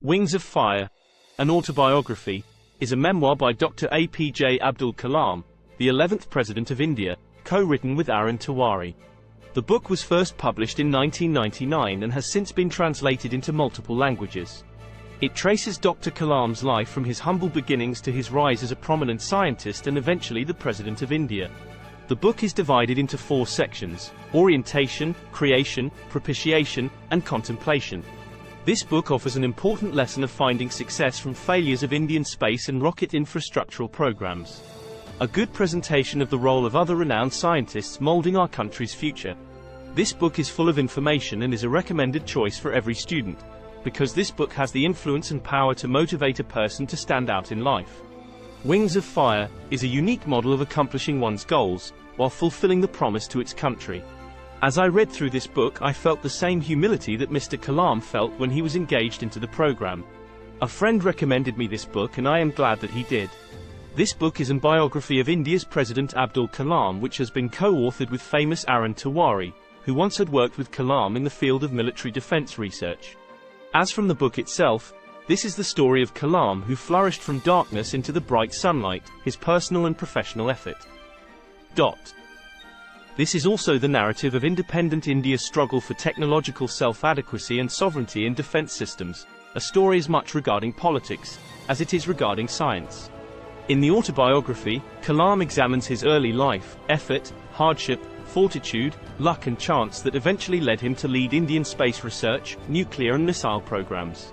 Wings of Fire, an autobiography, is a memoir by Dr. A.P.J. Abdul Kalam, the 11th President of India, co-written with Arun Tiwari. The book was first published in 1999 and has since been translated into multiple languages. It traces Dr. Kalam's life from his humble beginnings to his rise as a prominent scientist and eventually the President of India. The book is divided into 4 sections: orientation, creation, propitiation, and contemplation. This book offers an important lesson of finding success from failures of Indian space and rocket infrastructural programs. A good presentation of the role of other renowned scientists molding our country's future. This book is full of information and is a recommended choice for every student, because this book has the influence and power to motivate a person to stand out in life. Wings of Fire is a unique model of accomplishing one's goals, while fulfilling the promise to its country. As I read through this book, I felt the same humility that Mr. Kalam felt when he was engaged into the program. A friend recommended me this book and I am glad that he did. This book is a biography of India's President Abdul Kalam, which has been co-authored with famous Arun Tiwari, who once had worked with Kalam in the field of military defense research. As from the book itself, this is the story of Kalam, who flourished from darkness into the bright sunlight, his personal and professional effort. This is also the narrative of independent India's struggle for technological self-adequacy and sovereignty in defense systems, a story as much regarding politics as it is regarding science. In the autobiography, Kalam examines his early life, effort, hardship, fortitude, luck and chance that eventually led him to lead Indian space research, nuclear and missile programs.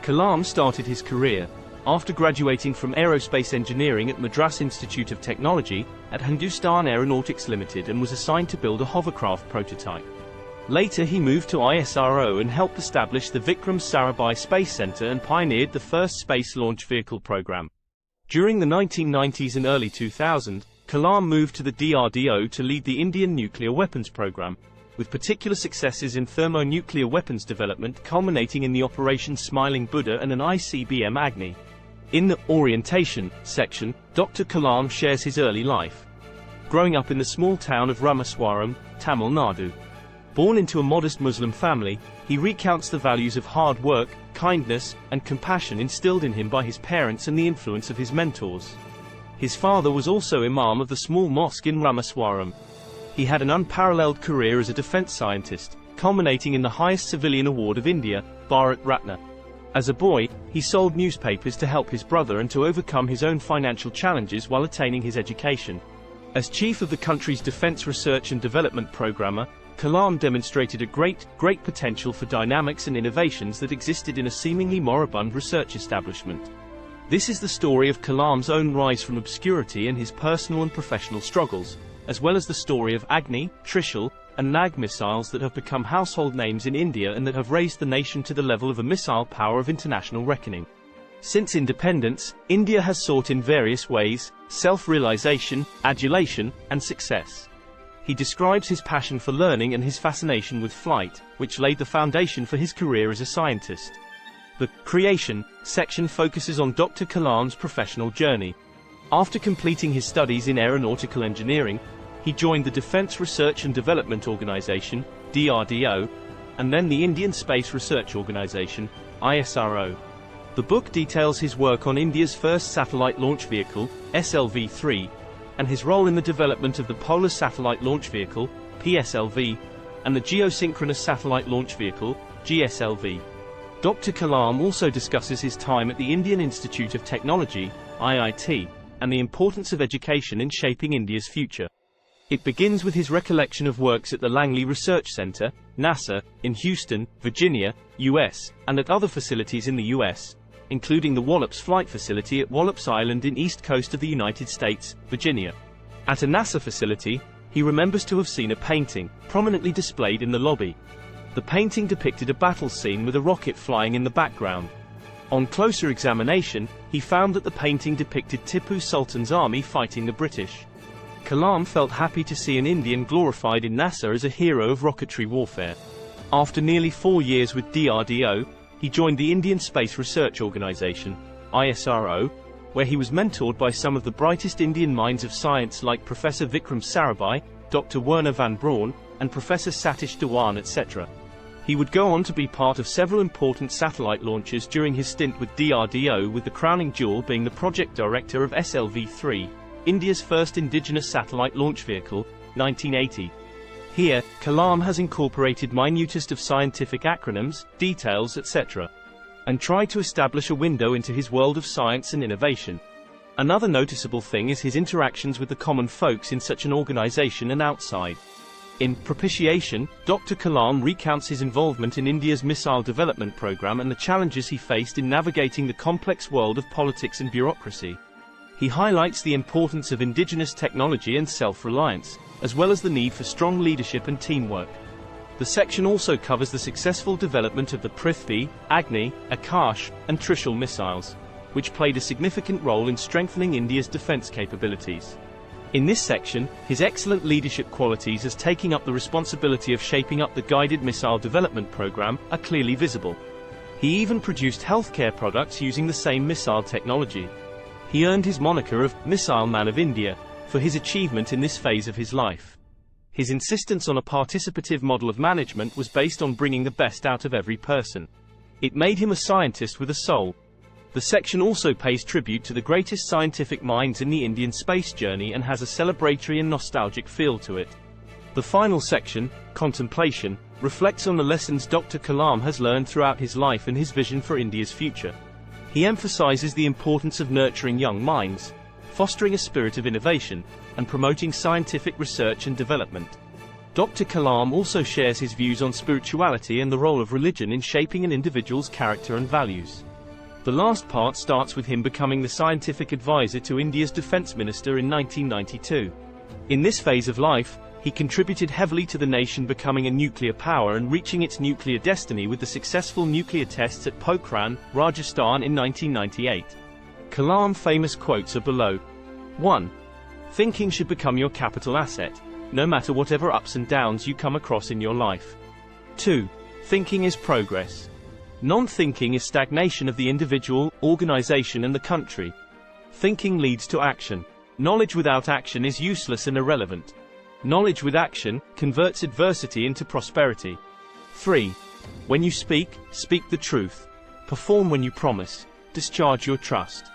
Kalam started his career after graduating from aerospace engineering at Madras Institute of Technology at Hindustan Aeronautics Limited and was assigned to build a hovercraft prototype. Later he moved to ISRO and helped establish the Vikram Sarabhai Space Center and pioneered the first space launch vehicle program. During the 1990s and early 2000s, Kalam moved to the DRDO to lead the Indian nuclear weapons program, with particular successes in thermonuclear weapons development culminating in the Operation Smiling Buddha and an ICBM Agni. In the orientation section, Dr. Kalam shares his early life. Growing up in the small town of Ramaswaram, Tamil Nadu. Born into a modest Muslim family, he recounts the values of hard work, kindness, and compassion instilled in him by his parents and the influence of his mentors. His father was also Imam of the small mosque in Ramaswaram. He had an unparalleled career as a defense scientist, culminating in the highest civilian award of India, Bharat Ratna. As a boy, he sold newspapers to help his brother and to overcome his own financial challenges while attaining his education. As chief of the country's Defense Research and Development Programmer, Kalam demonstrated a great potential for dynamics and innovations that existed in a seemingly moribund research establishment. This is the story of Kalam's own rise from obscurity and his personal and professional struggles, as well as the story of Agni, Trishul, and Nag missiles that have become household names in India and that have raised the nation to the level of a missile power of international reckoning. Since independence, India has sought in various ways self-realization, adulation, and success. He describes his passion for learning and his fascination with flight, which laid the foundation for his career as a scientist. The creation section focuses on Dr. Kalam's professional journey. After completing his studies in aeronautical engineering, he joined the Defense Research and Development Organization, DRDO, and then the Indian Space Research Organization, ISRO. The book details his work on India's first satellite launch vehicle, SLV-3, and his role in the development of the Polar Satellite Launch Vehicle, PSLV, and the Geosynchronous Satellite Launch Vehicle, GSLV. Dr. Kalam also discusses his time at the Indian Institute of Technology, IIT, and the importance of education in shaping India's future. It begins with his recollection of works at the Langley Research Center, NASA, in Houston, Virginia, US, and at other facilities in the US, including the Wallops Flight Facility at Wallops Island in east coast of the United States, Virginia. At a NASA facility, he remembers to have seen a painting, prominently displayed in the lobby. The painting depicted a battle scene with a rocket flying in the background. On closer examination, he found that the painting depicted Tipu Sultan's army fighting the British. Kalam felt happy to see an Indian glorified in NASA as a hero of rocketry warfare. After nearly 4 years with DRDO, he joined the Indian Space Research Organization, ISRO, where he was mentored by some of the brightest Indian minds of science like Professor Vikram Sarabhai, Dr. Werner van Braun, and Professor Satish Dhawan, etc. He would go on to be part of several important satellite launches during his stint with DRDO, with the crowning jewel being the project director of SLV-3, India's first indigenous satellite launch vehicle, 1980. Here, Kalam has incorporated minutest of scientific acronyms, details, etc., and tried to establish a window into his world of science and innovation. Another noticeable thing is his interactions with the common folks in such an organization and outside. In Propitiation, Dr. Kalam recounts his involvement in India's missile development program and the challenges he faced in navigating the complex world of politics and bureaucracy. He highlights the importance of indigenous technology and self-reliance, as well as the need for strong leadership and teamwork. The section also covers the successful development of the Prithvi, Agni, Akash, and Trishul missiles, which played a significant role in strengthening India's defense capabilities. In this section, his excellent leadership qualities as taking up the responsibility of shaping up the guided missile development program are clearly visible. He even produced healthcare products using the same missile technology. He earned his moniker of Missile Man of India for his achievement in this phase of his life. His insistence on a participative model of management was based on bringing the best out of every person. It made him a scientist with a soul. The section also pays tribute to the greatest scientific minds in the Indian space journey and has a celebratory and nostalgic feel to it. The final section, Contemplation, reflects on the lessons Dr. Kalam has learned throughout his life and his vision for India's future. He emphasizes the importance of nurturing young minds, fostering a spirit of innovation, and promoting scientific research and development. Dr. Kalam also shares his views on spirituality and the role of religion in shaping an individual's character and values. The last part starts with him becoming the scientific advisor to India's defense minister in 1992. In this phase of life, he contributed heavily to the nation becoming a nuclear power and reaching its nuclear destiny with the successful nuclear tests at Pokhran, Rajasthan in 1998. Kalam's famous quotes are below. 1. Thinking should become your capital asset, no matter whatever ups and downs you come across in your life. 2. Thinking is progress. Non-thinking is stagnation of the individual, organization and the country. Thinking leads to action. Knowledge without action is useless and irrelevant. Knowledge with action converts adversity into prosperity. 3. When you speak, speak the truth. Perform when you promise. Discharge your trust.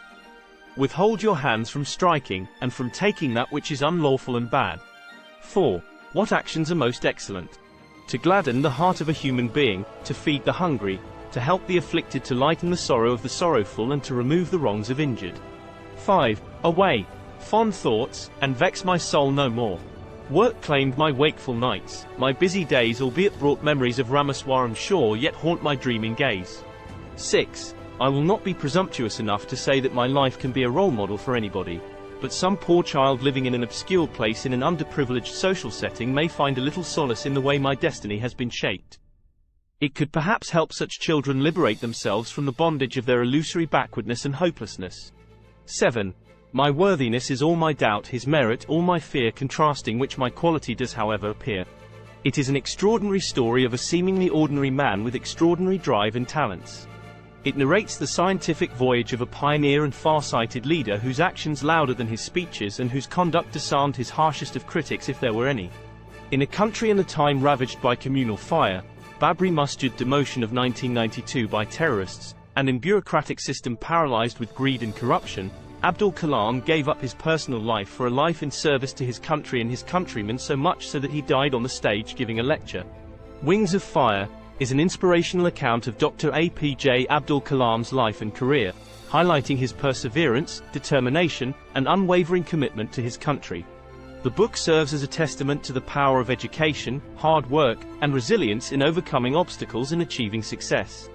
Withhold your hands from striking, and from taking that which is unlawful and bad. 4. What actions are most excellent? To gladden the heart of a human being, to feed the hungry, to help the afflicted, to lighten the sorrow of the sorrowful, and to remove the wrongs of injured. 5. Away, fond thoughts, and vex my soul no more. Work claimed my wakeful nights, my busy days albeit brought memories of Ramaswaram shore yet haunt my dreaming gaze. 6. I will not be presumptuous enough to say that my life can be a role model for anybody, but some poor child living in an obscure place in an underprivileged social setting may find a little solace in the way my destiny has been shaped. It could perhaps help such children liberate themselves from the bondage of their illusory backwardness and hopelessness. 7. My worthiness is all my doubt, his merit all my fear, contrasting which my quality does however appear. It is an extraordinary story of a seemingly ordinary man with extraordinary drive and talents. It narrates the scientific voyage of a pioneer and far-sighted leader whose actions louder than his speeches and whose conduct disarmed his harshest of critics if there were any. In a country and a time ravaged by communal fire, Babri Masjid demotion of 1992 by terrorists, and in bureaucratic system paralyzed with greed and corruption, Abdul Kalam gave up his personal life for a life in service to his country and his countrymen, so much so that he died on the stage giving a lecture. Wings of Fire is an inspirational account of Dr. A.P.J. Abdul Kalam's life and career, highlighting his perseverance, determination, and unwavering commitment to his country. The book serves as a testament to the power of education, hard work, and resilience in overcoming obstacles and achieving success.